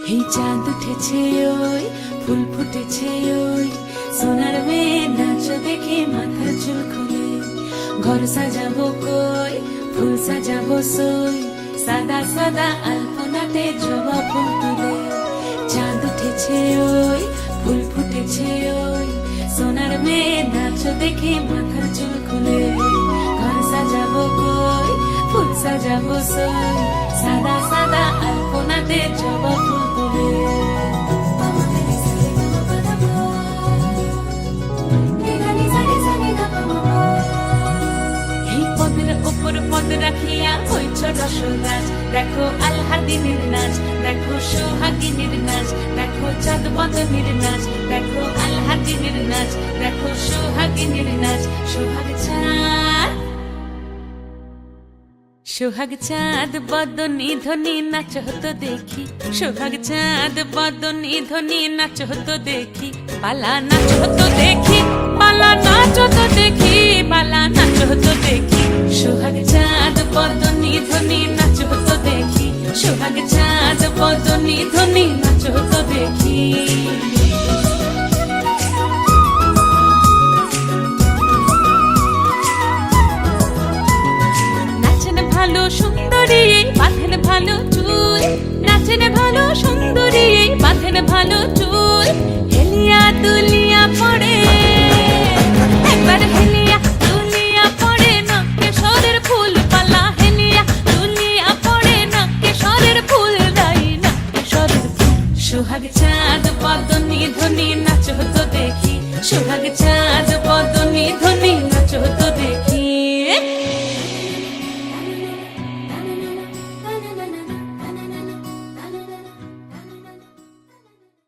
এই চাঁদ উঠেছে ওই ফুল ফুটেছে ওই সোনার মেয়ে নাচ দেখে মাথার চুল খুলে ঘর সাজাবো কই ফুল সাজাবো সই সাদা সাদা আলপনাতে জবা ফুল তুলে চাঁদ উঠেছে ওই ফুল ফুটেছে ওই সোনার মেয়ে নাচ দেখে মাথার চুল খুলে ঘর সাজাবো কই ফুল সাজাবো সই সাদা সাদা আলপনাতে জবা ফুল তুলে এই পদের উপর পদ রাখিয়া হইছ রসরাজ দেখো আলহাদিনের নাচ দেখো সোহাগিনীর নাচ দেখো চাঁদ বদনের নাচ দেখো আলহাদিনের নাচ দেখো সোহাগিনীর নাচ সোহাগ চাঁদ বদনী ধ্বনি নাচ হতো দেখি সোহাগ চাঁদ বদনী ধ্বনি নাচ হতো দেখি পালা নাচ হতো দেখি পালা নাচ হতো দেখি পালা নাচ হতো দেখি সোহাগ চাঁদ বদনী ধ্বনি নাচ হতো দেখি সোহাগ চাঁদ বদনী ধ্বনি নাচ হতো দেখি ভালো সুন্দরী বাঁধেন ভালো চুল নাচেন ভালো সুন্দরী বাঁধেন ভালো চুল হেলিয়া তুলি